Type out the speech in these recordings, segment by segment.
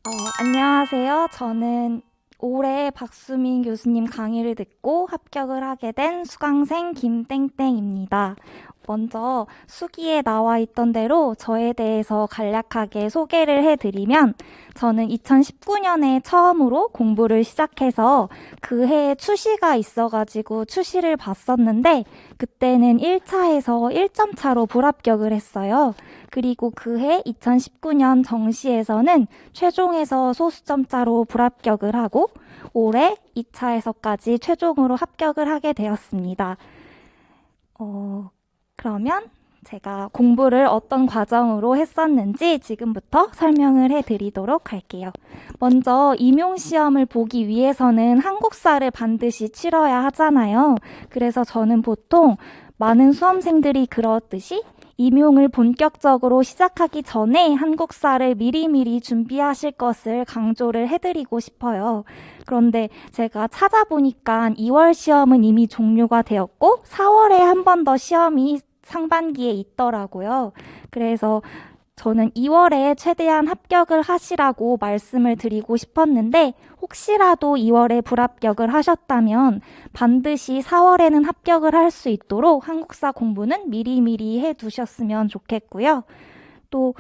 어, 안녕하세요. 저는 올해 박수민 교수님 강의를 듣고 합격을 하게 된 수강생 김땡땡입니다. 먼저 수기에 나와 있던 대로 저에 대해서 간략하게 소개를 해드리면 저는 2019년에 처음으로 공부를 시작해서 그 해에 추시가 있어가지고 추시를 봤었는데 그때는 1차에서 1점 차로 불합격을 했어요. 그리고 그해 2019년 정시에서는 최종에서 소수점자로 불합격을 하고 올해 2차에서까지 최종으로 합격을 하게 되었습니다. 그러면 제가 공부를 어떤 과정으로 했었는지 지금부터 설명을 해드리도록 할게요. 먼저 임용시험을 보기 위해서는 한국사를 반드시 치러야 하잖아요. 그래서 저는 보통 많은 수험생들이 그렇듯이 임용을 본격적으로 시작하기 전에 한국사를 미리미리 준비하실 것을 강조를 해드리고 싶어요. 그런데 제가 찾아보니까 2월 시험은 이미 종료가 되었고 4월에 한 번 더 시험이 상반기에 있더라고요. 그래서 저는 2월에 최대한 합격을 하시라고 말씀을 드리고 싶었는데 혹시라도 2월에 불합격을 하셨다면 반드시 4월에는 합격을 할 수 있도록 한국사 공부는 미리미리 해 두셨으면 좋겠고요. 또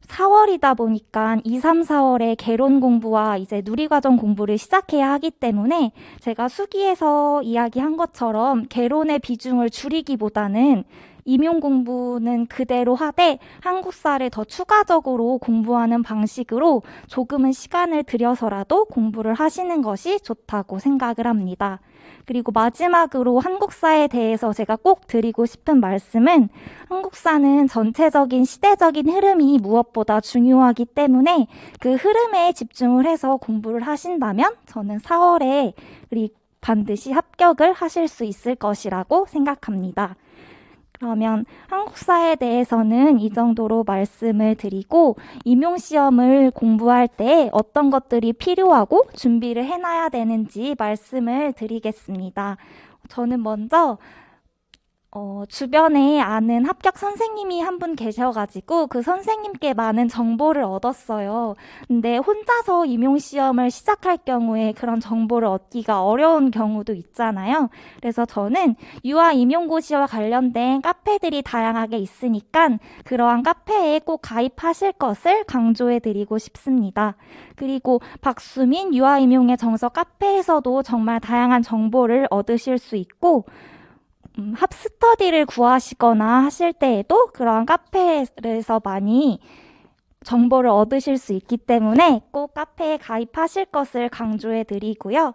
4월이다 보니까 2, 3, 4월에 개론 공부와 이제 누리과정 공부를 시작해야 하기 때문에 제가 수기에서 이야기한 것처럼 개론의 비중을 줄이기보다는 임용 공부는 그대로 하되 한국사를 더 추가적으로 공부하는 방식으로 조금은 시간을 들여서라도 공부를 하시는 것이 좋다고 생각을 합니다. 그리고 마지막으로 한국사에 대해서 제가 꼭 드리고 싶은 말씀은 한국사는 전체적인 시대적인 흐름이 무엇보다 중요하기 때문에 그 흐름에 집중을 해서 공부를 하신다면 저는 4월에 반드시 합격을 하실 수 있을 것이라고 생각합니다. 그러면 한국사에 대해서는 이 정도로 말씀을 드리고 임용시험을 공부할 때 어떤 것들이 필요하고 준비를 해놔야 되는지 말씀을 드리겠습니다. 저는 먼저 주변에 아는 합격 선생님이 한 분 계셔가지고 그 선생님께 많은 정보를 얻었어요. 근데 혼자서 임용시험을 시작할 경우에 그런 정보를 얻기가 어려운 경우도 있잖아요. 그래서 저는 유아 임용고시와 관련된 카페들이 다양하게 있으니까 그러한 카페에 꼭 가입하실 것을 강조해드리고 싶습니다. 그리고 박수민 유아 임용의 정석 카페에서도 정말 다양한 정보를 얻으실 수 있고 합스터디를 구하시거나 하실 때에도 그러한 카페에서 많이 정보를 얻으실 수 있기 때문에 꼭 카페에 가입하실 것을 강조해 드리고요.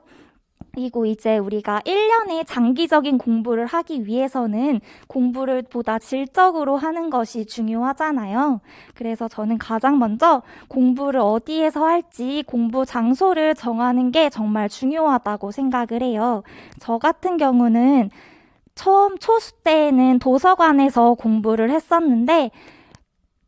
그리고 이제 우리가 1년의 장기적인 공부를 하기 위해서는 공부를 보다 질적으로 하는 것이 중요하잖아요. 그래서 저는 가장 먼저 공부를 어디에서 할지 공부 장소를 정하는 게 정말 중요하다고 생각을 해요. 저 같은 경우는 처음 초수 때에는 도서관에서 공부를 했었는데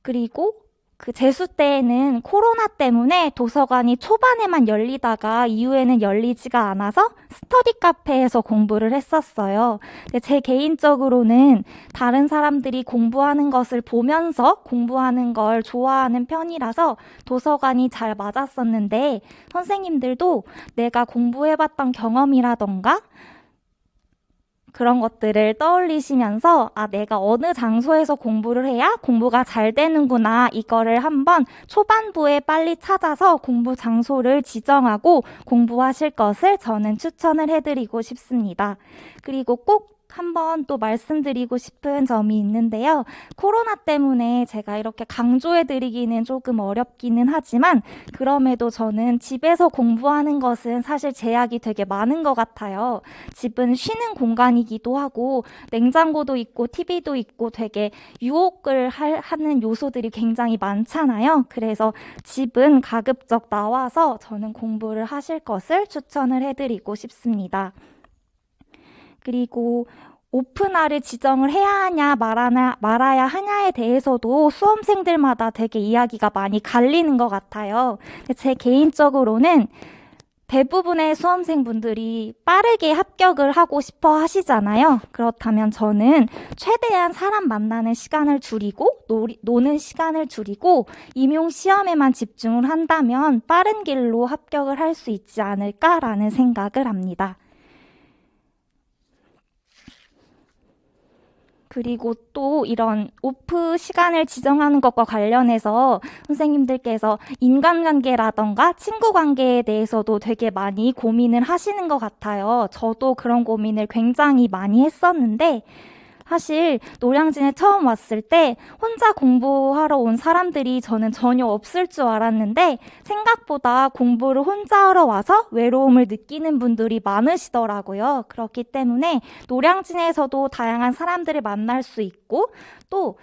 그리고 그 재수 때에는 코로나 때문에 도서관이 초반에만 열리다가 이후에는 열리지가 않아서 스터디 카페에서 공부를 했었어요. 근데 제 개인적으로는 다른 사람들이 공부하는 것을 보면서 공부하는 걸 좋아하는 편이라서 도서관이 잘 맞았었는데 선생님들도 내가 공부해봤던 경험이라던가 그런 것들을 떠올리시면서 내가 어느 장소에서 공부를 해야 공부가 잘 되는구나 이거를 한번 초반부에 빨리 찾아서 공부 장소를 지정하고 공부하실 것을 저는 추천을 해드리고 싶습니다. 그리고 꼭 한번 또 말씀드리고 싶은 점이 있는데요. 코로나 때문에 제가 이렇게 강조해드리기는 조금 어렵기는 하지만 그럼에도 저는 집에서 공부하는 것은 사실 제약이 되게 많은 것 같아요. 집은 쉬는 공간이기도 하고 냉장고도 있고 TV도 있고 되게 유혹을 하는 요소들이 굉장히 많잖아요. 그래서 집은 가급적 나와서 저는 공부를 하실 것을 추천을 해드리고 싶습니다. 그리고 오픈화를 지정을 해야 하냐 말아야 하냐에 대해서도 수험생들마다 되게 이야기가 많이 갈리는 것 같아요. 제 개인적으로는 대부분의 수험생분들이 빠르게 합격을 하고 싶어 하시잖아요. 그렇다면 저는 최대한 사람 만나는 시간을 줄이고 노는 시간을 줄이고 임용시험에만 집중을 한다면 빠른 길로 합격을 할 수 있지 않을까라는 생각을 합니다. 그리고 또 이런 오프 시간을 지정하는 것과 관련해서 선생님들께서 인간관계라던가 친구 관계에 대해서도 되게 많이 고민을 하시는 것 같아요. 저도 그런 고민을 굉장히 많이 했었는데 사실 노량진에 처음 왔을 때 혼자 공부하러 온 사람들이 저는 전혀 없을 줄 알았는데 생각보다 공부를 혼자 하러 와서 외로움을 느끼는 분들이 많으시더라고요. 그렇기 때문에 노량진에서도 다양한 사람들을 만날 수 있고 또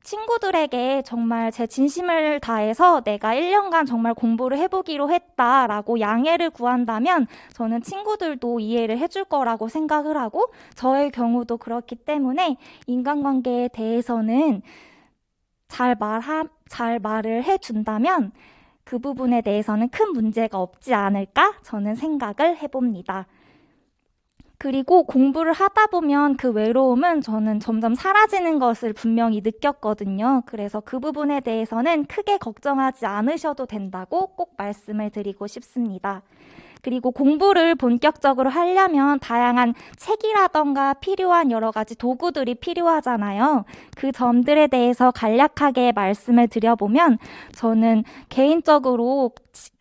친구들에게 정말 제 진심을 다해서 내가 1년간 정말 공부를 해보기로 했다라고 양해를 구한다면 저는 친구들도 이해를 해줄 거라고 생각을 하고 저의 경우도 그렇기 때문에 인간관계에 대해서는 잘 말을 해준다면 그 부분에 대해서는 큰 문제가 없지 않을까 저는 생각을 해봅니다. 그리고 공부를 하다 보면 그 외로움은 저는 점점 사라지는 것을 분명히 느꼈거든요. 그래서 그 부분에 대해서는 크게 걱정하지 않으셔도 된다고 꼭 말씀을 드리고 싶습니다. 그리고 공부를 본격적으로 하려면 다양한 책이라던가 필요한 여러 가지 도구들이 필요하잖아요. 그 점들에 대해서 간략하게 말씀을 드려보면 저는 개인적으로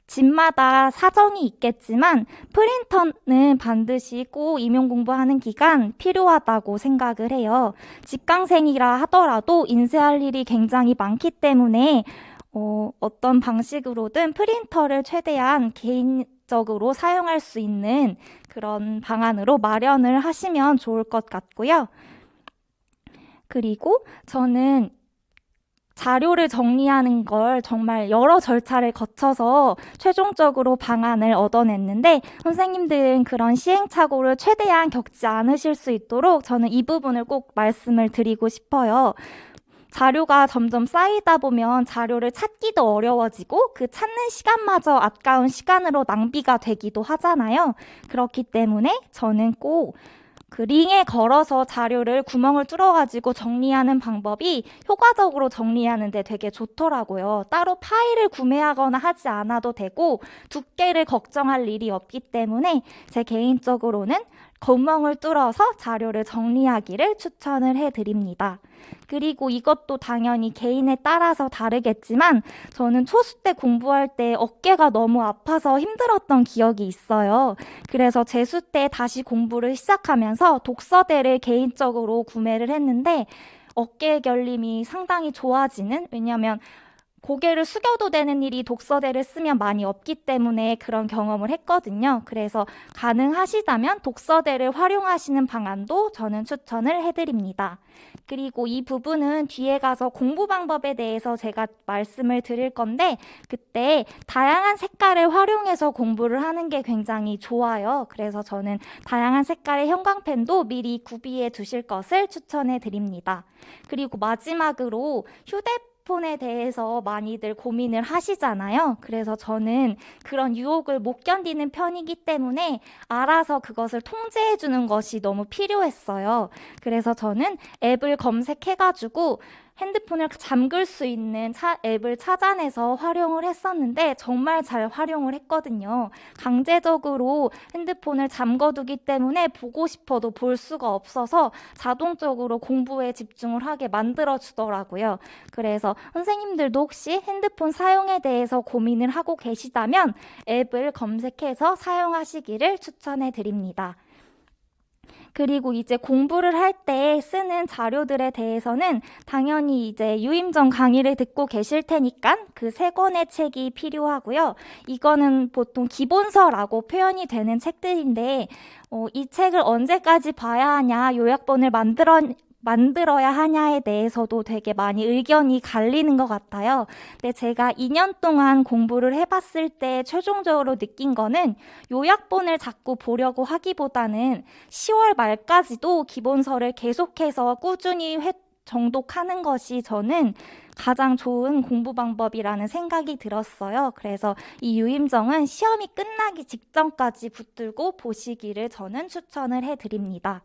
집마다 사정이 있겠지만 프린터는 반드시 꼭 임용 공부하는 기간 필요하다고 생각을 해요. 직강생이라 하더라도 인쇄할 일이 굉장히 많기 때문에 어떤 방식으로든 프린터를 최대한 개인적으로 사용할 수 있는 그런 방안으로 마련을 하시면 좋을 것 같고요. 그리고 저는 자료를 정리하는 걸 정말 여러 절차를 거쳐서 최종적으로 방안을 얻어냈는데 선생님들은 그런 시행착오를 최대한 겪지 않으실 수 있도록 저는 이 부분을 꼭 말씀을 드리고 싶어요. 자료가 점점 쌓이다 보면 자료를 찾기도 어려워지고 그 찾는 시간마저 아까운 시간으로 낭비가 되기도 하잖아요. 그렇기 때문에 저는 꼭 그 링에 걸어서 자료를 구멍을 뚫어가지고 정리하는 방법이 효과적으로 정리하는데 되게 좋더라고요. 따로 파일을 구매하거나 하지 않아도 되고 두께를 걱정할 일이 없기 때문에 제 개인적으로는 구멍을 뚫어서 자료를 정리하기를 추천을 해드립니다. 그리고 이것도 당연히 개인에 따라서 다르겠지만 저는 초수 때 공부할 때 어깨가 너무 아파서 힘들었던 기억이 있어요. 그래서 재수 때 다시 공부를 시작하면서 독서대를 개인적으로 구매를 했는데 어깨 결림이 상당히 좋아지는, 왜냐하면 고개를 숙여도 되는 일이 독서대를 쓰면 많이 없기 때문에 그런 경험을 했거든요. 그래서 가능하시다면 독서대를 활용하시는 방안도 저는 추천을 해드립니다. 그리고 이 부분은 뒤에 가서 공부 방법에 대해서 제가 말씀을 드릴 건데 그때 다양한 색깔을 활용해서 공부를 하는 게 굉장히 좋아요. 그래서 저는 다양한 색깔의 형광펜도 미리 구비해 두실 것을 추천해 드립니다. 그리고 마지막으로 휴대폰에 대해서 많이들 고민을 하시잖아요. 그래서 저는 그런 유혹을 못 견디는 편이기 때문에 알아서 그것을 통제해 주는 것이 너무 필요했어요. 그래서 저는 앱을 검색해가지고 핸드폰을 잠글 수 있는 앱을 찾아내서 활용을 했었는데 정말 잘 활용을 했거든요. 강제적으로 핸드폰을 잠궈두기 때문에 보고 싶어도 볼 수가 없어서 자동적으로 공부에 집중을 하게 만들어주더라고요. 그래서 선생님들도 혹시 핸드폰 사용에 대해서 고민을 하고 계시다면 앱을 검색해서 사용하시기를 추천해 드립니다. 그리고 이제 공부를 할 때 쓰는 자료들에 대해서는 당연히 이제 유임전 강의를 듣고 계실 테니까 그 3권의 책이 필요하고요. 이거는 보통 기본서라고 표현이 되는 책들인데 이 책을 언제까지 봐야 하냐, 요약본을 만들어야 하냐에 대해서도 되게 많이 의견이 갈리는 것 같아요. 근데 제가 2년 동안 공부를 해봤을 때 최종적으로 느낀 거는 요약본을 자꾸 보려고 하기보다는 10월 말까지도 기본서를 계속해서 꾸준히 정독하는 것이 저는 가장 좋은 공부 방법이라는 생각이 들었어요. 그래서 이 유임정은 시험이 끝나기 직전까지 붙들고 보시기를 저는 추천을 해드립니다.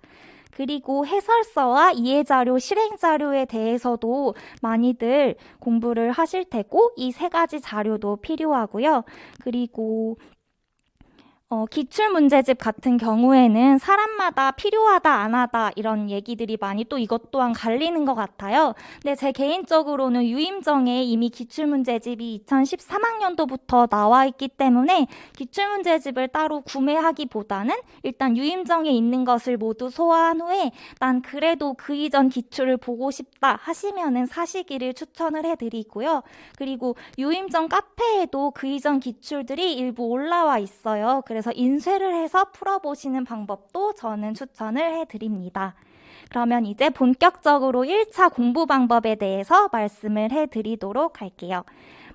그리고 해설서와 이해자료, 실행자료에 대해서도 많이들 공부를 하실 테고 이 세 가지 자료도 필요하고요. 그리고 기출문제집 같은 경우에는 사람마다 필요하다, 안 하다 이런 얘기들이 많이 또 이것 또한 갈리는 것 같아요. 근데 제 개인적으로는 유임정에 이미 기출문제집이 2013학년도부터 나와 있기 때문에 기출문제집을 따로 구매하기보다는 일단 유임정에 있는 것을 모두 소화한 후에 난 그래도 그 이전 기출을 보고 싶다 하시면은 사시기를 추천을 해드리고요. 그리고 유임정 카페에도 그 이전 기출들이 일부 올라와 있어요. 그래서 인쇄를 해서 풀어보시는 방법도 저는 추천을 해드립니다. 그러면 이제 본격적으로 1차 공부 방법에 대해서 말씀을 해드리도록 할게요.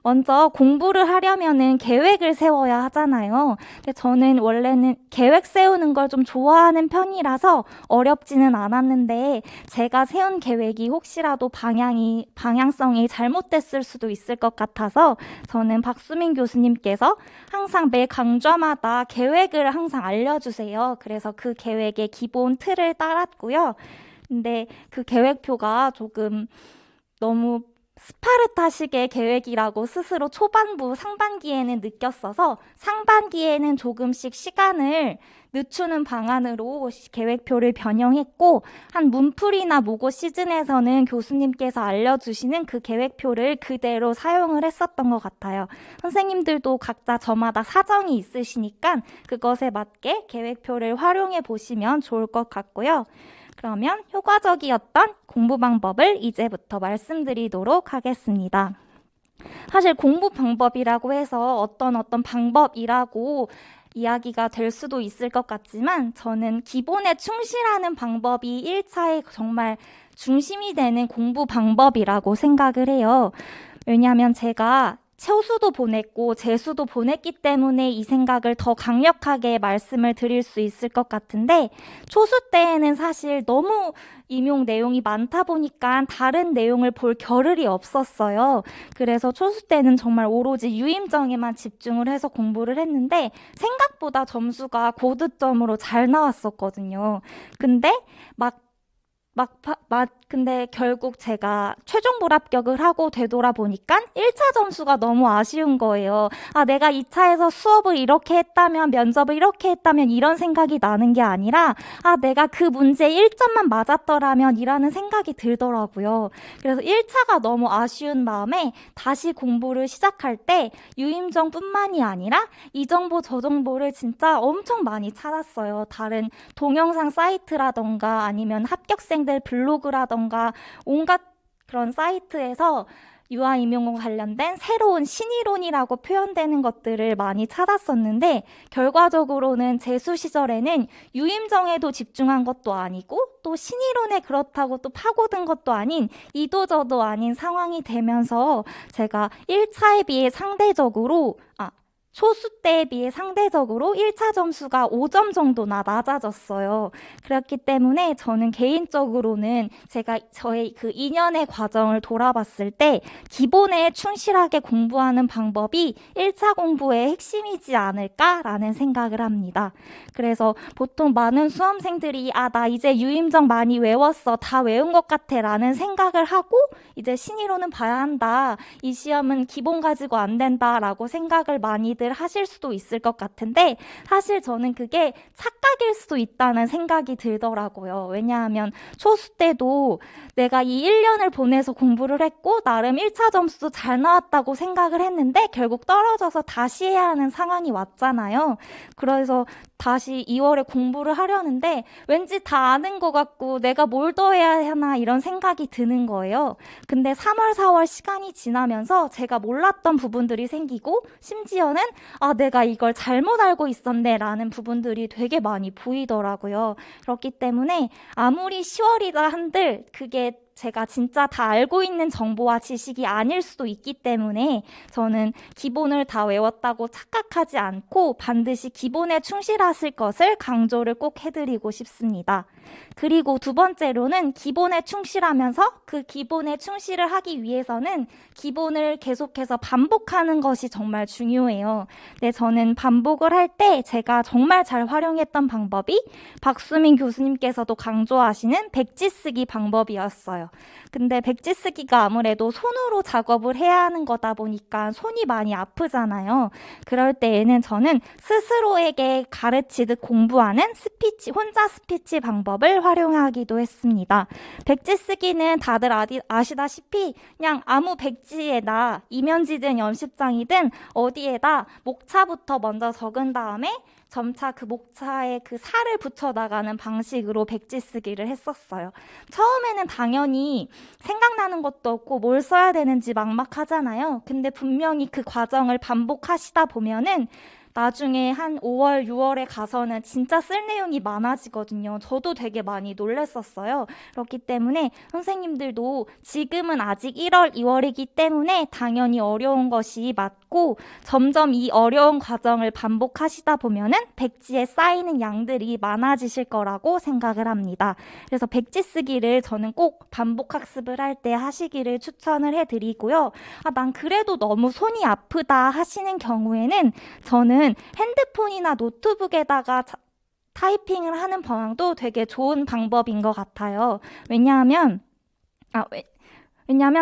먼저 공부를 하려면은 계획을 세워야 하잖아요. 근데 저는 원래는 계획 세우는 걸 좀 좋아하는 편이라서 어렵지는 않았는데 제가 세운 계획이 혹시라도 방향성이 잘못됐을 수도 있을 것 같아서 저는 박수민 교수님께서 항상 매 강좌마다 계획을 항상 알려주세요. 그래서 그 계획의 기본 틀을 따랐고요. 근데 그 계획표가 조금 너무 스파르타식의 계획이라고 스스로 초반부 상반기에는 느꼈어서 상반기에는 조금씩 시간을 늦추는 방안으로 계획표를 변형했고 한 문풀이나 모고 시즌에서는 교수님께서 알려주시는 그 계획표를 그대로 사용을 했었던 것 같아요. 선생님들도 각자 저마다 사정이 있으시니까 그것에 맞게 계획표를 활용해 보시면 좋을 것 같고요. 그러면 효과적이었던 공부 방법을 이제부터 말씀드리도록 하겠습니다. 사실 공부 방법이라고 해서 어떤 방법이라고 이야기가 될 수도 있을 것 같지만 저는 기본에 충실하는 방법이 1차의 정말 중심이 되는 공부 방법이라고 생각을 해요. 왜냐하면 제가 초수도 보냈고 재수도 보냈기 때문에 이 생각을 더 강력하게 말씀을 드릴 수 있을 것 같은데 초수 때에는 사실 너무 임용 내용이 많다 보니까 다른 내용을 볼 겨를이 없었어요. 그래서 초수 때는 정말 오로지 유임정에만 집중을 해서 공부를 했는데 생각보다 점수가 고득점으로 잘 나왔었거든요. 근데 근데 결국 제가 최종 불합격을 하고 되돌아보니까 1차 점수가 너무 아쉬운 거예요. 내가 2차에서 수업을 이렇게 했다면, 면접을 이렇게 했다면 이런 생각이 나는 게 아니라 내가 그 문제 1점만 맞았더라면 이라는 생각이 들더라고요. 그래서 1차가 너무 아쉬운 마음에 다시 공부를 시작할 때 유임정뿐만이 아니라 이 정보 저 정보를 진짜 엄청 많이 찾았어요. 다른 동영상 사이트라던가 아니면 합격생들 블로그라던가 온갖 그런 사이트에서 유아임용과 관련된 새로운 신이론이라고 표현되는 것들을 많이 찾았었는데 결과적으로는 재수 시절에는 유임정에도 집중한 것도 아니고 또 신이론에 그렇다고 또 파고든 것도 아닌 이도저도 아닌 상황이 되면서 제가 1차에 비해 초수 때에 비해 상대적으로 1차 점수가 5점 정도나 낮아졌어요. 그렇기 때문에 저는 개인적으로는 저의 그 2년의 과정을 돌아봤을 때 기본에 충실하게 공부하는 방법이 1차 공부의 핵심이지 않을까라는 생각을 합니다. 그래서 보통 많은 수험생들이 나 이제 유임정 많이 외웠어. 다 외운 것 같아 라는 생각을 하고 이제 신이론은 봐야 한다. 이 시험은 기본 가지고 안 된다 라고 생각을 많이들 하실 수도 있을 것 같은데 사실 저는 그게 착각일 수도 있다는 생각이 들더라고요. 왜냐하면 초수 때도 내가 이 1년을 보내서 공부를 했고 나름 1차 점수도 잘 나왔다고 생각을 했는데 결국 떨어져서 다시 해야 하는 상황이 왔잖아요. 그래서 다시 2월에 공부를 하려는데 왠지 다 아는 것 같고 내가 뭘 더 해야 하나 이런 생각이 드는 거예요. 근데 3월, 4월 시간이 지나면서 제가 몰랐던 부분들이 생기고 심지어는 내가 이걸 잘못 알고 있었네 라는 부분들이 되게 많이 보이더라고요. 그렇기 때문에 아무리 10월이다 한들 그게 제가 진짜 다 알고 있는 정보와 지식이 아닐 수도 있기 때문에 저는 기본을 다 외웠다고 착각하지 않고 반드시 기본에 충실하실 것을 강조를 꼭 해드리고 싶습니다. 그리고 두 번째로는 기본에 충실하면서 그 기본에 충실을 하기 위해서는 기본을 계속해서 반복하는 것이 정말 중요해요. 네, 저는 반복을 할 때 제가 정말 잘 활용했던 방법이 박수민 교수님께서도 강조하시는 백지 쓰기 방법이었어요. 근데 백지 쓰기가 아무래도 손으로 작업을 해야 하는 거다 보니까 손이 많이 아프잖아요. 그럴 때에는 저는 스스로에게 가르치듯 공부하는 스피치, 혼자 스피치 방법을 활용하기도 했습니다. 백지 쓰기는 다들 아시다시피 그냥 아무 백지에다 이면지든 연습장이든 어디에다 목차부터 먼저 적은 다음에 점차 그 목차에 그 살을 붙여 나가는 방식으로 백지 쓰기를 했었어요. 처음에는 당연히 생각나는 것도 없고 뭘 써야 되는지 막막하잖아요. 근데 분명히 그 과정을 반복하시다 보면은 나중에 한 5월, 6월에 가서는 진짜 쓸 내용이 많아지거든요. 저도 되게 많이 놀랬었어요. 그렇기 때문에 선생님들도 지금은 아직 1월, 2월이기 때문에 당연히 어려운 것이 맞고 점점 이 어려운 과정을 반복하시다 보면은 백지에 쌓이는 양들이 많아지실 거라고 생각을 합니다. 그래서 백지 쓰기를 저는 꼭 반복 학습을 할 때 하시기를 추천을 해드리고요. 난 그래도 너무 손이 아프다 하시는 경우에는 저는 핸드폰이나 노트북에다가 타이핑을 하는 방향도 되게 좋은 방법인 것 같아요. 왜냐하면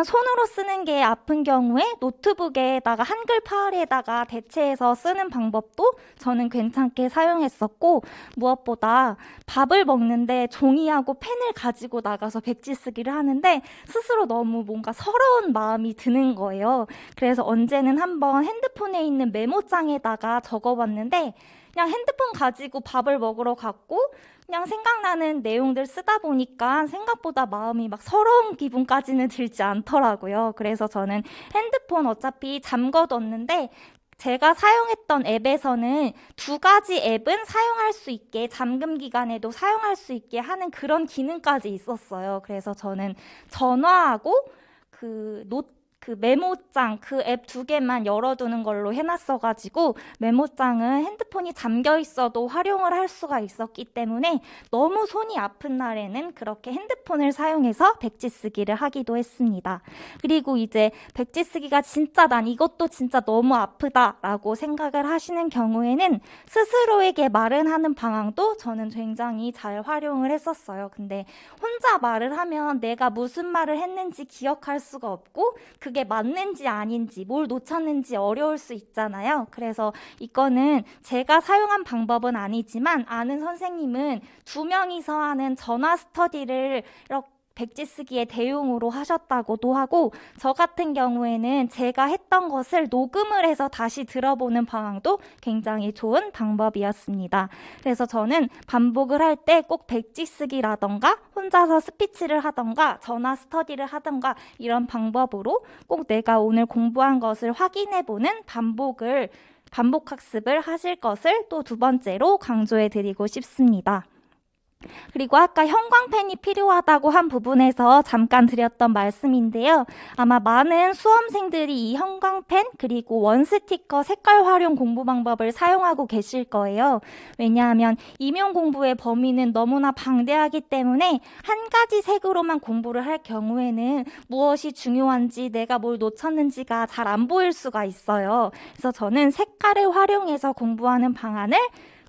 손으로 쓰는 게 아픈 경우에 노트북에다가 한글 파일에다가 대체해서 쓰는 방법도 저는 괜찮게 사용했었고, 무엇보다 밥을 먹는데 종이하고 펜을 가지고 나가서 백지 쓰기를 하는데 스스로 너무 뭔가 서러운 마음이 드는 거예요. 그래서 언제는 한번 핸드폰에 있는 메모장에다가 적어봤는데 그냥 핸드폰 가지고 밥을 먹으러 갔고 그냥 생각나는 내용들 쓰다 보니까 생각보다 마음이 막 서러운 기분까지는 들지 않더라고요. 그래서 저는 핸드폰 어차피 잠궈뒀는데 제가 사용했던 앱에서는 2가지 앱은 사용할 수 있게 잠금 기간에도 사용할 수 있게 하는 그런 기능까지 있었어요. 그래서 저는 전화하고 그 메모장 그 앱 2개만 열어두는 걸로 해놨어가지고 메모장은 핸드폰이 잠겨 있어도 활용을 할 수가 있었기 때문에 너무 손이 아픈 날에는 그렇게 핸드폰을 사용해서 백지 쓰기를 하기도 했습니다. 그리고 이제 백지 쓰기가 진짜 난 이것도 진짜 너무 아프다라고 생각을 하시는 경우에는 스스로에게 말을 하는 방향도 저는 굉장히 잘 활용을 했었어요. 근데 혼자 말을 하면 내가 무슨 말을 했는지 기억할 수가 없고 그게 맞는지 아닌지 뭘 놓쳤는지 어려울 수 있잖아요. 그래서 이거는 제가 사용한 방법은 아니지만 아는 선생님은 2명이서 하는 전화 스터디를 이렇게 백지 쓰기에 대용으로 하셨다고도 하고, 저 같은 경우에는 제가 했던 것을 녹음을 해서 다시 들어보는 방향도 굉장히 좋은 방법이었습니다. 그래서 저는 반복을 할 때 꼭 백지 쓰기라던가 혼자서 스피치를 하던가 전화 스터디를 하던가 이런 방법으로 꼭 내가 오늘 공부한 것을 확인해보는 반복 학습을 하실 것을 또 2번째로 강조해 드리고 싶습니다. 그리고 아까 형광펜이 필요하다고 한 부분에서 잠깐 드렸던 말씀인데요. 아마 많은 수험생들이 이 형광펜 그리고 원스티커 색깔 활용 공부 방법을 사용하고 계실 거예요. 왜냐하면 임용 공부의 범위는 너무나 방대하기 때문에 한 가지 색으로만 공부를 할 경우에는 무엇이 중요한지 내가 뭘 놓쳤는지가 잘 안 보일 수가 있어요. 그래서 저는 색깔을 활용해서 공부하는 방안을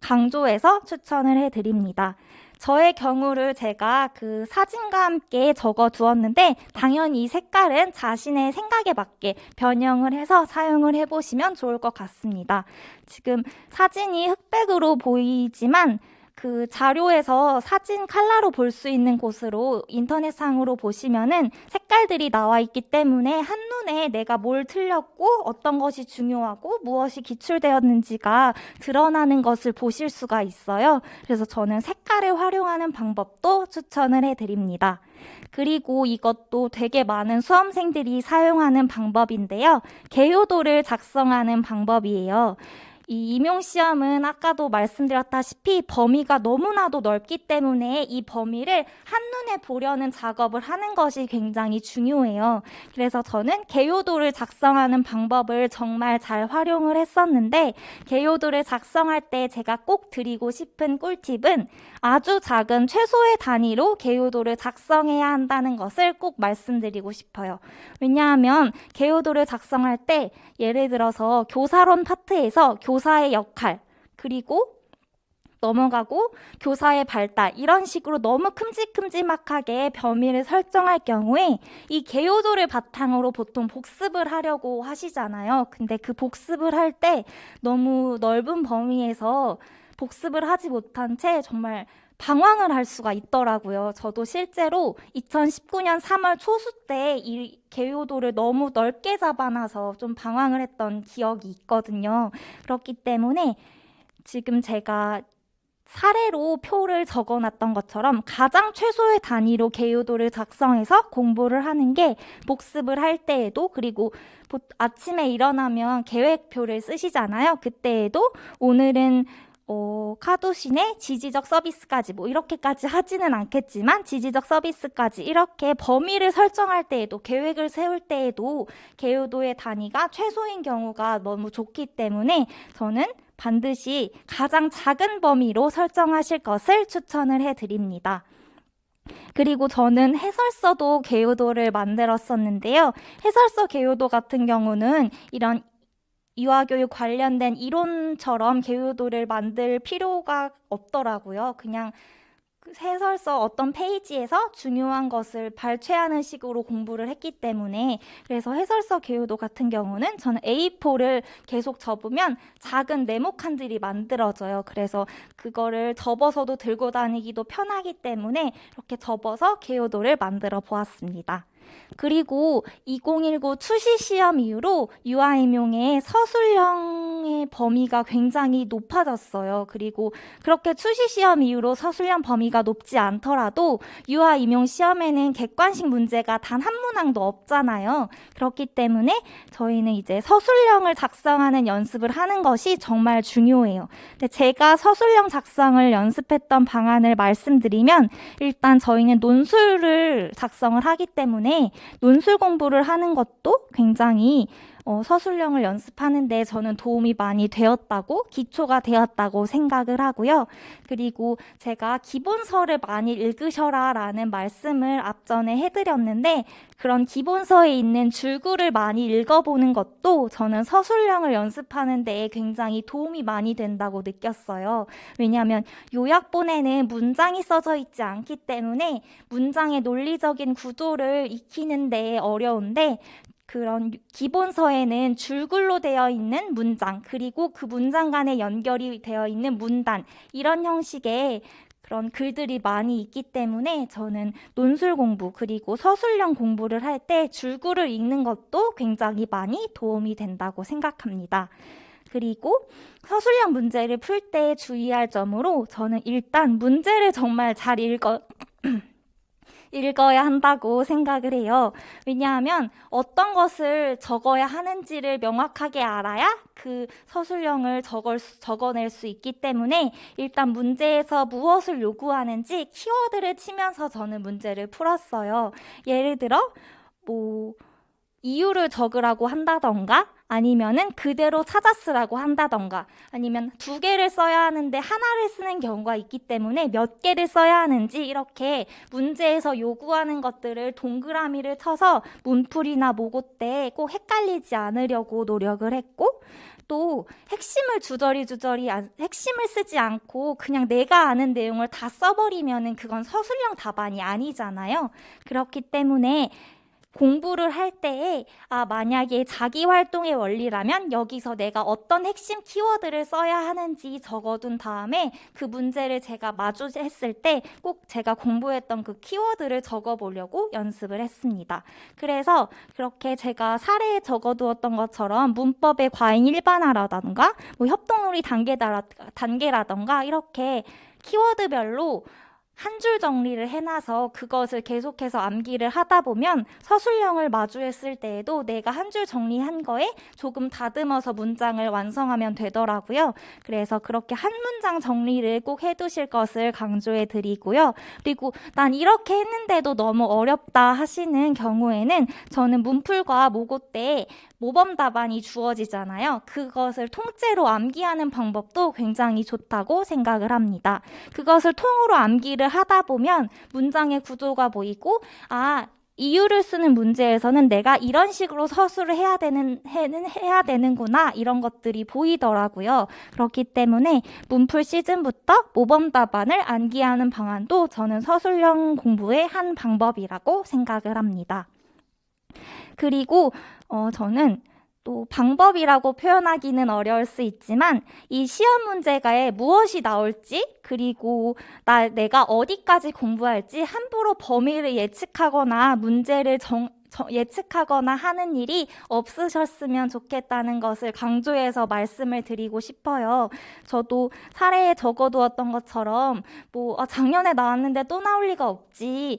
강조해서 추천을 해드립니다. 저의 경우를 제가 그 사진과 함께 적어 두었는데 당연히 이 색깔은 자신의 생각에 맞게 변형을 해서 사용을 해보시면 좋을 것 같습니다. 지금 사진이 흑백으로 보이지만 그 자료에서 사진 컬러로 볼 수 있는 곳으로 인터넷상으로 보시면은 색깔들이 나와 있기 때문에 한눈에 내가 뭘 틀렸고 어떤 것이 중요하고 무엇이 기출되었는지가 드러나는 것을 보실 수가 있어요. 그래서 저는 색깔을 활용하는 방법도 추천을 해드립니다. 그리고 이것도 되게 많은 수험생들이 사용하는 방법인데요. 개요도를 작성하는 방법이에요. 이 임용시험은 아까도 말씀드렸다시피 범위가 너무나도 넓기 때문에 이 범위를 한눈에 보려는 작업을 하는 것이 굉장히 중요해요. 그래서 저는 개요도를 작성하는 방법을 정말 잘 활용을 했었는데, 개요도를 작성할 때 제가 꼭 드리고 싶은 꿀팁은 아주 작은 최소의 단위로 개요도를 작성해야 한다는 것을 꼭 말씀드리고 싶어요. 왜냐하면 개요도를 작성할 때 예를 들어서 교사론 파트에서 교사의 역할, 그리고 넘어가고 교사의 발달, 이런 식으로 너무 큼직큼직하게 범위를 설정할 경우에 이 개요도를 바탕으로 보통 복습을 하려고 하시잖아요. 근데 그 복습을 할 때 너무 넓은 범위에서 복습을 하지 못한 채 정말 방황을 할 수가 있더라고요. 저도 실제로 2019년 3월 초수 때 이 개요도를 너무 넓게 잡아놔서 좀 방황을 했던 기억이 있거든요. 그렇기 때문에 지금 제가 사례로 표를 적어놨던 것처럼 가장 최소의 단위로 개요도를 작성해서 공부를 하는 게 복습을 할 때에도, 그리고 아침에 일어나면 계획표를 쓰시잖아요. 그때에도 오늘은 카도신의 지지적 서비스까지, 뭐 이렇게까지 하지는 않겠지만 지지적 서비스까지 이렇게 범위를 설정할 때에도, 계획을 세울 때에도 개요도의 단위가 최소인 경우가 너무 좋기 때문에 저는 반드시 가장 작은 범위로 설정하실 것을 추천을 해드립니다. 그리고 저는 해설서도 개요도를 만들었었는데요. 해설서 개요도 같은 경우는 이런 유아교육 관련된 이론처럼 개요도를 만들 필요가 없더라고요. 그냥 해설서 어떤 페이지에서 중요한 것을 발췌하는 식으로 공부를 했기 때문에, 그래서 해설서 개요도 같은 경우는 저는 A4를 계속 접으면 작은 네모칸들이 만들어져요. 그래서 그거를 접어서도 들고 다니기도 편하기 때문에 이렇게 접어서 개요도를 만들어 보았습니다. 그리고 2019 추시 시험 이후로 유아임용의 서술형의 범위가 굉장히 높아졌어요. 그리고 그렇게 추시 시험 이후로 서술형 범위가 높지 않더라도 유아임용 시험에는 객관식 문제가 단 한 문항도 없잖아요. 그렇기 때문에 저희는 이제 서술형을 작성하는 연습을 하는 것이 정말 중요해요. 근데 제가 서술형 작성을 연습했던 방안을 말씀드리면, 일단 저희는 논술을 작성을 하기 때문에 논술 공부를 하는 것도 굉장히 서술형을 연습하는데 저는 도움이 많이 되었다고, 기초가 되었다고 생각을 하고요. 그리고 제가 기본서를 많이 읽으셔라 라는 말씀을 앞전에 해드렸는데, 그런 기본서에 있는 줄구를 많이 읽어보는 것도 저는 서술형을 연습하는 데 굉장히 도움이 많이 된다고 느꼈어요. 왜냐하면 요약본에는 문장이 써져 있지 않기 때문에 문장의 논리적인 구조를 익히는 데 어려운데, 그런 기본서에는 줄글로 되어 있는 문장, 그리고 그 문장 간에 연결이 되어 있는 문단, 이런 형식의 그런 글들이 많이 있기 때문에 저는 논술 공부, 그리고 서술형 공부를 할 때 줄글을 읽는 것도 굉장히 많이 도움이 된다고 생각합니다. 그리고 서술형 문제를 풀 때 주의할 점으로, 저는 일단 문제를 정말 잘 읽어야 한다고 생각을 해요. 왜냐하면 어떤 것을 적어야 하는지를 명확하게 알아야 그 서술형을 적어낼 수 있기 때문에, 일단 문제에서 무엇을 요구하는지 키워드를 치면서 저는 문제를 풀었어요. 예를 들어 이유를 적으라고 한다던가, 아니면은 그대로 찾아 쓰라고 한다던가, 아니면 두 개를 써야 하는데 하나를 쓰는 경우가 있기 때문에 몇 개를 써야 하는지, 이렇게 문제에서 요구하는 것들을 동그라미를 쳐서 문풀이나 모고 때 꼭 헷갈리지 않으려고 노력을 했고, 또 핵심을 핵심을 쓰지 않고 그냥 내가 아는 내용을 다 써버리면은 그건 서술형 답안이 아니잖아요. 그렇기 때문에 공부를 할 때에 만약에 자기활동의 원리라면 여기서 내가 어떤 핵심 키워드를 써야 하는지 적어둔 다음에 그 문제를 제가 마주했을 때 꼭 제가 공부했던 그 키워드를 적어보려고 연습을 했습니다. 그래서 그렇게 제가 사례에 적어두었던 것처럼 문법의 과잉 일반화라던가 협동놀이 단계라던가 이렇게 키워드별로 한 줄 정리를 해놔서 그것을 계속해서 암기를 하다 보면 서술형을 마주했을 때에도 내가 한 줄 정리한 거에 조금 다듬어서 문장을 완성하면 되더라고요. 그래서 그렇게 한 문장 정리를 꼭 해두실 것을 강조해 드리고요. 그리고 난 이렇게 했는데도 너무 어렵다 하시는 경우에는 저는 문풀과 모고 때 모범 답안이 주어지잖아요. 그것을 통째로 암기하는 방법도 굉장히 좋다고 생각을 합니다. 그것을 통으로 암기를 하다 보면 문장의 구조가 보이고, 이유를 쓰는 문제에서는 내가 이런 식으로 서술을 해야 되는구나, 이런 것들이 보이더라고요. 그렇기 때문에 문풀 시즌부터 모범 답안을 암기하는 방안도 저는 서술형 공부의 한 방법이라고 생각을 합니다. 그리고 저는 또 방법이라고 표현하기는 어려울 수 있지만 이 시험 문제가에 무엇이 나올지, 그리고 내가 어디까지 공부할지 함부로 범위를 예측하거나 문제를 예측하거나 하는 일이 없으셨으면 좋겠다는 것을 강조해서 말씀을 드리고 싶어요. 저도 사례에 적어두었던 것처럼 작년에 나왔는데 또 나올 리가 없지,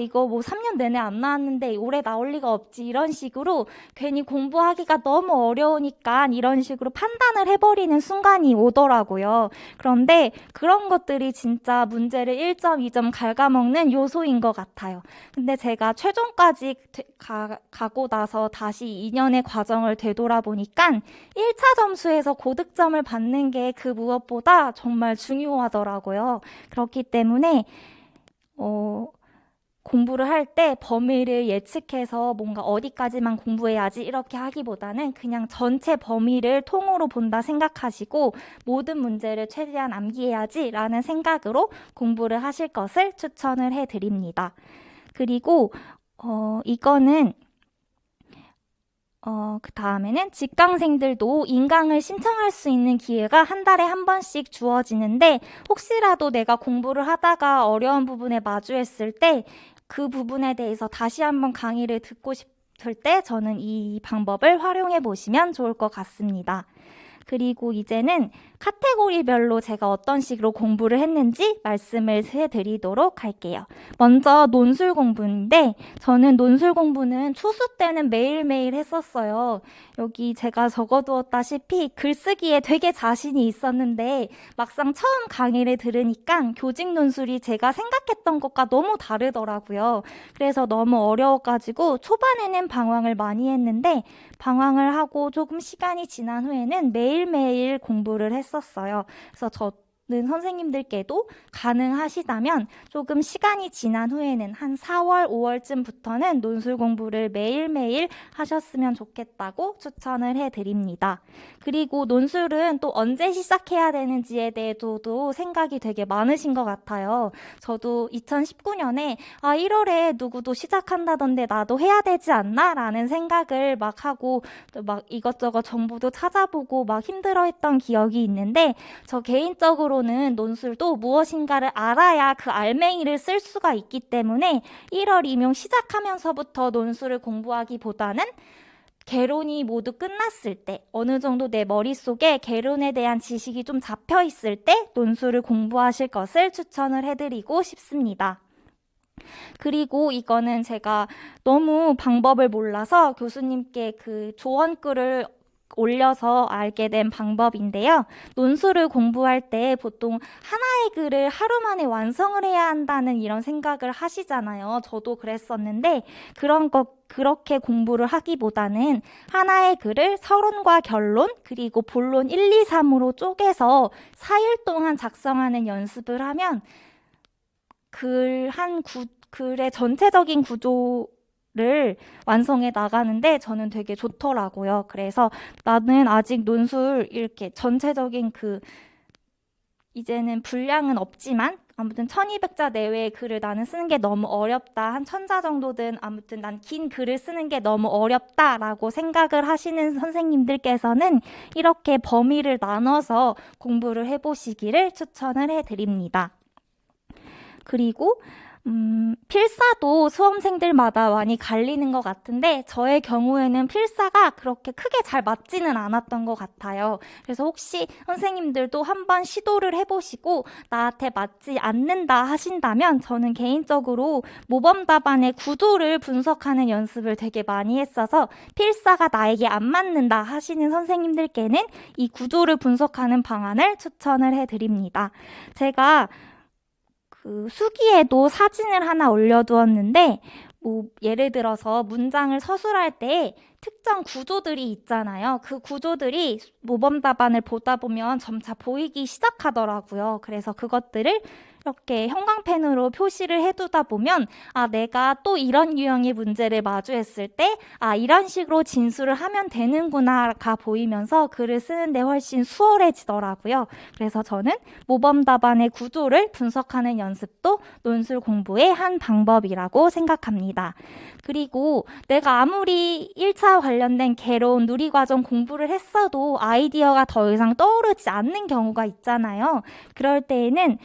이거 3년 내내 안 나왔는데 올해 나올 리가 없지, 이런 식으로 괜히 공부하기가 너무 어려우니까 이런 식으로 판단을 해버리는 순간이 오더라고요. 그런데 그런 것들이 진짜 문제를 1점, 2점 갉아먹는 요소인 것 같아요. 근데 제가 최종까지 가고 나서 다시 2년의 과정을 되돌아보니까 1차 점수에서 고득점을 받는 게 그 무엇보다 정말 중요하더라고요. 그렇기 때문에 공부를 할 때 범위를 예측해서 뭔가 어디까지만 공부해야지 이렇게 하기보다는 그냥 전체 범위를 통으로 본다 생각하시고 모든 문제를 최대한 암기해야지 라는 생각으로 공부를 하실 것을 추천을 해드립니다. 그리고 이거는 그 다음에는 직강생들도 인강을 신청할 수 있는 기회가 한 달에 한 번씩 주어지는데, 혹시라도 내가 공부를 하다가 어려운 부분에 마주했을 때 그 부분에 대해서 다시 한번 강의를 듣고 싶을 때 저는 이 방법을 활용해 보시면 좋을 것 같습니다. 그리고 이제는 카테고리별로 제가 어떤 식으로 공부를 했는지 말씀을 해드리도록 할게요. 먼저 논술 공부인데, 저는 논술 공부는 초수 때는 매일매일 했었어요. 여기 제가 적어두었다시피 글쓰기에 되게 자신이 있었는데 막상 처음 강의를 들으니까 교직 논술이 제가 생각했던 것과 너무 다르더라고요. 그래서 너무 어려워가지고 초반에는 방황을 많이 했는데, 방황을 하고 조금 시간이 지난 후에는 매일매일 공부를 했었어요. 그래서 저는 선생님들께도 가능하시다면 조금 시간이 지난 후에는 한 4월, 5월쯤부터는 논술 공부를 매일매일 하셨으면 좋겠다고 추천을 해드립니다. 그리고 논술은 또 언제 시작해야 되는지에 대해서도 생각이 되게 많으신 것 같아요. 저도 2019년에 1월에 누구도 시작한다던데 나도 해야 되지 않나? 라는 생각을 막 하고 막 이것저것 정보도 찾아보고 막 힘들어했던 기억이 있는데, 저 개인적으로는 논술도 무엇인가를 알아야 그 알맹이를 쓸 수가 있기 때문에 1월 임용 시작하면서부터 논술을 공부하기보다는 개론이 모두 끝났을 때, 어느 정도 내 머릿속에 개론에 대한 지식이 좀 잡혀 있을 때 논술을 공부하실 것을 추천을 해드리고 싶습니다. 그리고 이거는 제가 너무 방법을 몰라서 교수님께 그 조언글을 올려서 알게 된 방법인데요. 논술을 공부할 때 보통 하나의 글을 하루 만에 완성을 해야 한다는 이런 생각을 하시잖아요. 저도 그랬었는데 그렇게 공부를 하기보다는 하나의 글을 서론과 결론 그리고 본론 1, 2, 3으로 쪼개서 4일 동안 작성하는 연습을 하면 글의 전체적인 구조를 완성해 나가는데 저는 되게 좋더라고요. 그래서 나는 아직 논술 이렇게 전체적인 이제는 분량은 없지만 아무튼 1200자 내외의 글을 나는 쓰는 게 너무 어렵다. 한 1000자 정도든 아무튼 난 긴 글을 쓰는 게 너무 어렵다라고 생각을 하시는 선생님들께서는 이렇게 범위를 나눠서 공부를 해보시기를 추천을 해드립니다. 그리고 필사도 수험생들마다 많이 갈리는 것 같은데 저의 경우에는 필사가 그렇게 크게 잘 맞지는 않았던 것 같아요. 그래서 혹시 선생님들도 한번 시도를 해보시고 나한테 맞지 않는다 하신다면 저는 개인적으로 모범 답안의 구조를 분석하는 연습을 되게 많이 했어서 필사가 나에게 안 맞는다 하시는 선생님들께는 이 구조를 분석하는 방안을 추천을 해드립니다. 제가 그 수기에도 사진을 하나 올려두었는데, 예를 들어서 문장을 서술할 때 특정 구조들이 있잖아요. 그 구조들이 모범 답안을 보다 보면 점차 보이기 시작하더라고요. 그래서 그것들을 이렇게 형광펜으로 표시를 해두다 보면 내가 또 이런 유형의 문제를 마주했을 때 이런 식으로 진술을 하면 되는구나가 보이면서 글을 쓰는데 훨씬 수월해지더라고요. 그래서 저는 모범 답안의 구조를 분석하는 연습도 논술 공부의 한 방법이라고 생각합니다. 그리고 내가 아무리 1차 관련된 개론, 누리과정 공부를 했어도 아이디어가 더 이상 떠오르지 않는 경우가 있잖아요. 그럴 때에는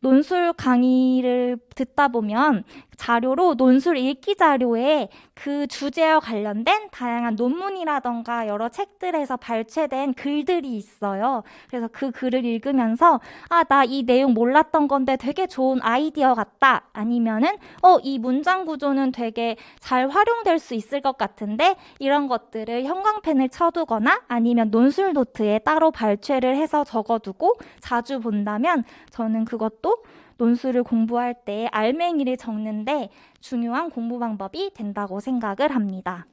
논술 강의를 듣다 보면 자료로 논술 읽기 자료에 그 주제와 관련된 다양한 논문이라던가 여러 책들에서 발췌된 글들이 있어요. 그래서 그 글을 읽으면서 나 이 내용 몰랐던 건데 되게 좋은 아이디어 같다. 아니면은 이 문장 구조는 되게 잘 활용될 수 있을 것 같은데 이런 것들을 형광펜을 쳐두거나 아니면 논술 노트에 따로 발췌를 해서 적어두고 자주 본다면 저는 그것도 논술을 공부할 때 알맹이를 적는데 중요한 공부 방법이 된다고 생각을 합니다.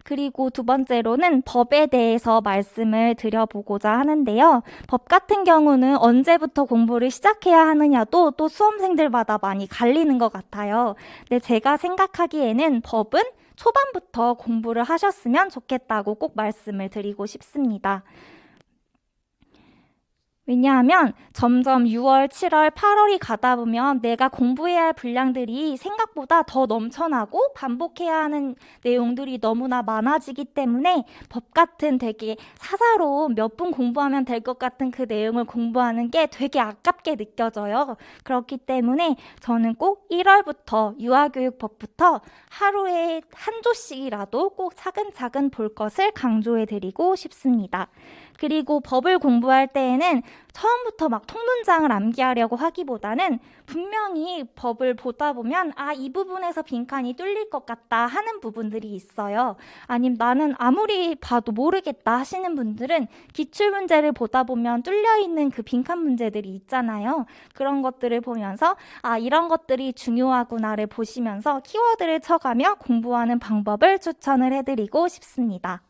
그리고 두 번째로는 법에 대해서 말씀을 드려보고자 하는데요. 법 같은 경우는 언제부터 공부를 시작해야 하느냐도 또 수험생들마다 많이 갈리는 것 같아요. 근데 제가 생각하기에는 법은 초반부터 공부를 하셨으면 좋겠다고 꼭 말씀을 드리고 싶습니다. 왜냐하면 점점 6월, 7월, 8월이 가다 보면 내가 공부해야 할 분량들이 생각보다 더 넘쳐나고 반복해야 하는 내용들이 너무나 많아지기 때문에 법 같은 되게 사사로운 몇 분 공부하면 될 것 같은 그 내용을 공부하는 게 되게 아깝게 느껴져요. 그렇기 때문에 저는 꼭 1월부터 유아교육법부터 하루에 한 조씩이라도 꼭 차근차근 볼 것을 강조해 드리고 싶습니다. 그리고 법을 공부할 때에는 처음부터 막 통문장을 암기하려고 하기보다는 분명히 법을 보다 보면 이 부분에서 빈칸이 뚫릴 것 같다 하는 부분들이 있어요. 아니면 나는 아무리 봐도 모르겠다 하시는 분들은 기출문제를 보다 보면 뚫려있는 그 빈칸 문제들이 있잖아요. 그런 것들을 보면서 이런 것들이 중요하구나를 보시면서 키워드를 쳐가며 공부하는 방법을 추천을 해드리고 싶습니다.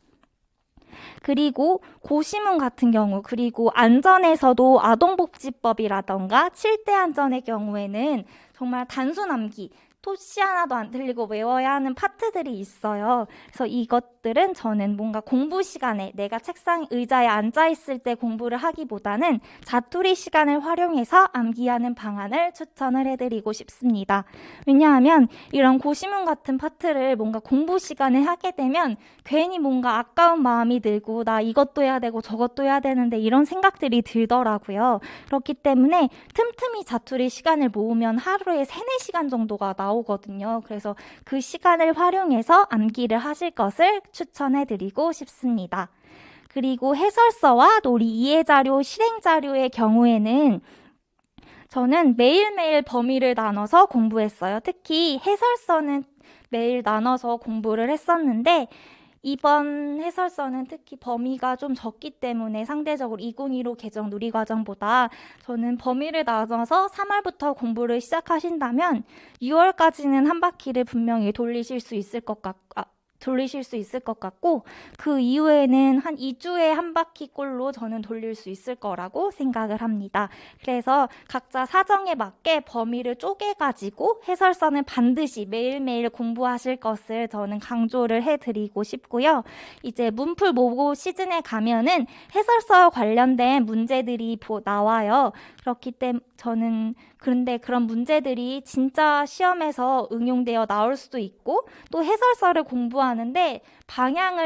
그리고 고시문 같은 경우, 그리고 안전에서도 아동복지법이라던가 7대 안전의 경우에는 정말 단순 암기, 토시 하나도 안 틀리고 외워야 하는 파트들이 있어요. 그래서 이것들은 저는 뭔가 공부 시간에 내가 책상 의자에 앉아있을 때 공부를 하기보다는 자투리 시간을 활용해서 암기하는 방안을 추천을 해드리고 싶습니다. 왜냐하면 이런 고시문 같은 파트를 뭔가 공부 시간에 하게 되면 괜히 뭔가 아까운 마음이 들고 나 이것도 해야 되고 저것도 해야 되는데 이런 생각들이 들더라고요. 그렇기 때문에 틈틈이 자투리 시간을 모으면 하루에 3-4시간 정도가 나오거든요. 그래서 그 시간을 활용해서 암기를 하실 것을 추천해드리고 싶습니다. 그리고 해설서와 놀이 이해자료, 실행자료의 경우에는 저는 매일매일 범위를 나눠서 공부했어요. 특히 해설서는 매일 나눠서 공부를 했었는데 이번 해설서는 특히 범위가 좀 적기 때문에 상대적으로 2015 개정 누리과정보다 저는 범위를 나눠서 3월부터 공부를 시작하신다면 6월까지는 한 바퀴를 분명히 돌리실 수 있을 것 같고 그 이후에는 한 2주에 한 바퀴꼴로 저는 돌릴 수 있을 거라고 생각을 합니다. 그래서 각자 사정에 맞게 범위를 쪼개가지고 해설서는 반드시 매일매일 공부하실 것을 저는 강조를 해드리고 싶고요. 이제 문풀 모고 시즌에 가면은 해설서와 관련된 문제들이 나와요. 그렇기 때문에 저는 그런데 그런 문제들이 진짜 시험에서 응용되어 나올 수도 있고 또 해설서를 공부하는데 방향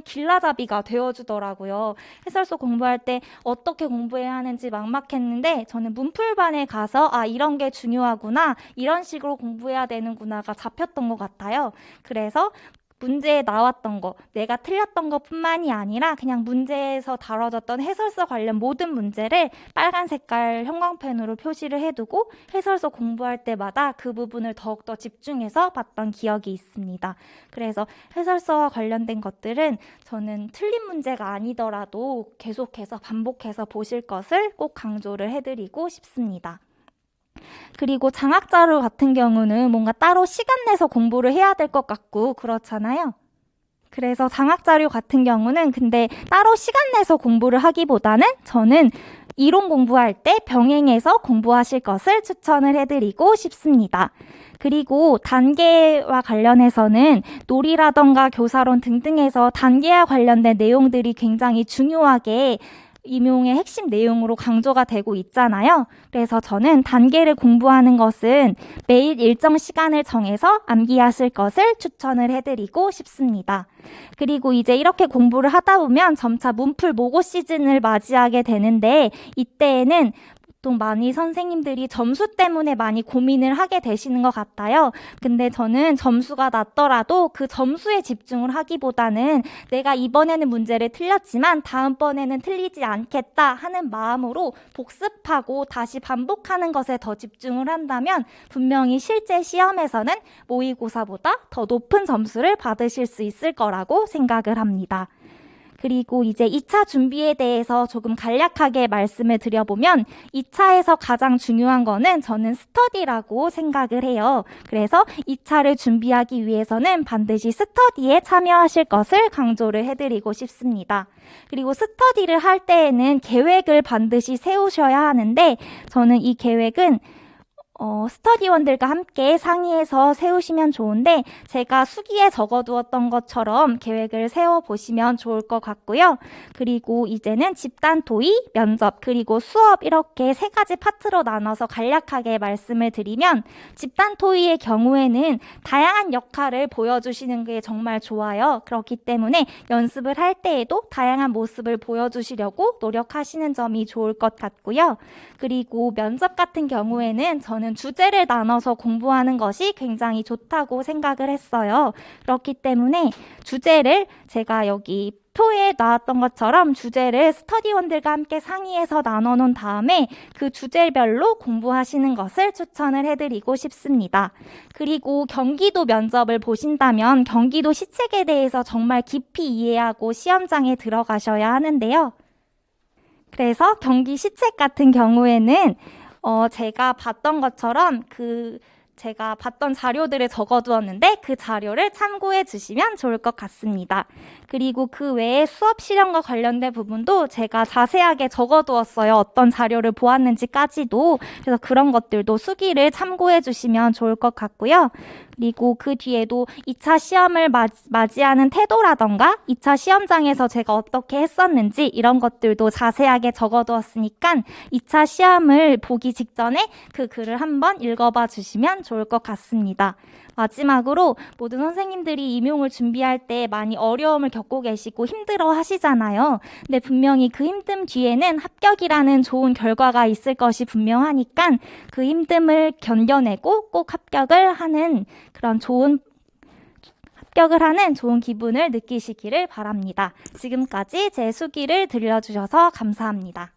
길라잡이가 되어주더라고요. 해설서 공부할 때 어떻게 공부해야 하는지 막막했는데 저는 문풀반에 가서 이런 게 중요하구나, 이런 식으로 공부해야 되는구나가 잡혔던 것 같아요. 그래서 문제에 나왔던 거, 내가 틀렸던 것뿐만이 아니라 그냥 문제에서 다뤄졌던 해설서 관련 모든 문제를 빨간 색깔 형광펜으로 표시를 해두고 해설서 공부할 때마다 그 부분을 더욱더 집중해서 봤던 기억이 있습니다. 그래서 해설서와 관련된 것들은 저는 틀린 문제가 아니더라도 계속해서 반복해서 보실 것을 꼭 강조를 해드리고 싶습니다. 그리고 장학자료 같은 경우는 뭔가 따로 시간 내서 공부를 해야 될 것 같고 그렇잖아요. 그래서 장학자료 같은 경우는 근데 따로 시간 내서 공부를 하기보다는 저는 이론 공부할 때 병행해서 공부하실 것을 추천을 해드리고 싶습니다. 그리고 단계와 관련해서는 놀이라던가 교사론 등등에서 단계와 관련된 내용들이 굉장히 중요하게 임용의 핵심 내용으로 강조가 되고 있잖아요. 그래서 저는 단계를 공부하는 것은 매일 일정 시간을 정해서 암기하실 것을 추천을 해드리고 싶습니다. 그리고 이제 이렇게 공부를 하다 보면 점차 문풀 모고 시즌을 맞이하게 되는데 이때에는 보통 많이 선생님들이 점수 때문에 많이 고민을 하게 되시는 것 같아요. 근데 저는 점수가 낮더라도 그 점수에 집중을 하기보다는 내가 이번에는 문제를 틀렸지만 다음번에는 틀리지 않겠다 하는 마음으로 복습하고 다시 반복하는 것에 더 집중을 한다면 분명히 실제 시험에서는 모의고사보다 더 높은 점수를 받으실 수 있을 거라고 생각을 합니다. 그리고 이제 2차 준비에 대해서 조금 간략하게 말씀을 드려보면 2차에서 가장 중요한 거는 저는 스터디라고 생각을 해요. 그래서 2차를 준비하기 위해서는 반드시 스터디에 참여하실 것을 강조를 해드리고 싶습니다. 그리고 스터디를 할 때에는 계획을 반드시 세우셔야 하는데 저는 이 계획은 스터디원들과 함께 상의해서 세우시면 좋은데 제가 수기에 적어두었던 것처럼 계획을 세워보시면 좋을 것 같고요. 그리고 이제는 집단 토의, 면접, 그리고 수업 이렇게 3가지 파트로 나눠서 간략하게 말씀을 드리면 집단 토의의 경우에는 다양한 역할을 보여주시는 게 정말 좋아요. 그렇기 때문에 연습을 할 때에도 다양한 모습을 보여주시려고 노력하시는 점이 좋을 것 같고요. 그리고 면접 같은 경우에는 저는 주제를 나눠서 공부하는 것이 굉장히 좋다고 생각을 했어요. 그렇기 때문에 주제를 제가 여기 표에 나왔던 것처럼 주제를 스터디원들과 함께 상의해서 나눠놓은 다음에 그 주제별로 공부하시는 것을 추천을 해드리고 싶습니다. 그리고 경기도 면접을 보신다면 경기도 시책에 대해서 정말 깊이 이해하고 시험장에 들어가셔야 하는데요. 그래서 경기 시책 같은 경우에는 제가 봤던 것처럼 제가 봤던 자료들을 적어두었는데 그 자료를 참고해 주시면 좋을 것 같습니다. 그리고 그 외에 수업 실험과 관련된 부분도 제가 자세하게 적어두었어요. 어떤 자료를 보았는지까지도. 그래서 그런 것들도 수기를 참고해 주시면 좋을 것 같고요. 그리고 그 뒤에도 2차 시험을 맞이하는 태도라던가 2차 시험장에서 제가 어떻게 했었는지 이런 것들도 자세하게 적어두었으니까 2차 시험을 보기 직전에 그 글을 한번 읽어봐 주시면 좋을 것 같습니다. 마지막으로 모든 선생님들이 임용을 준비할 때 많이 어려움을 겪고 계시고 힘들어 하시잖아요. 근데 분명히 그 힘듦 뒤에는 합격이라는 좋은 결과가 있을 것이 분명하니까 그 힘듦을 견뎌내고 꼭 합격을 하는 좋은 기분을 느끼시기를 바랍니다. 지금까지 제 수기를 들려주셔서 감사합니다.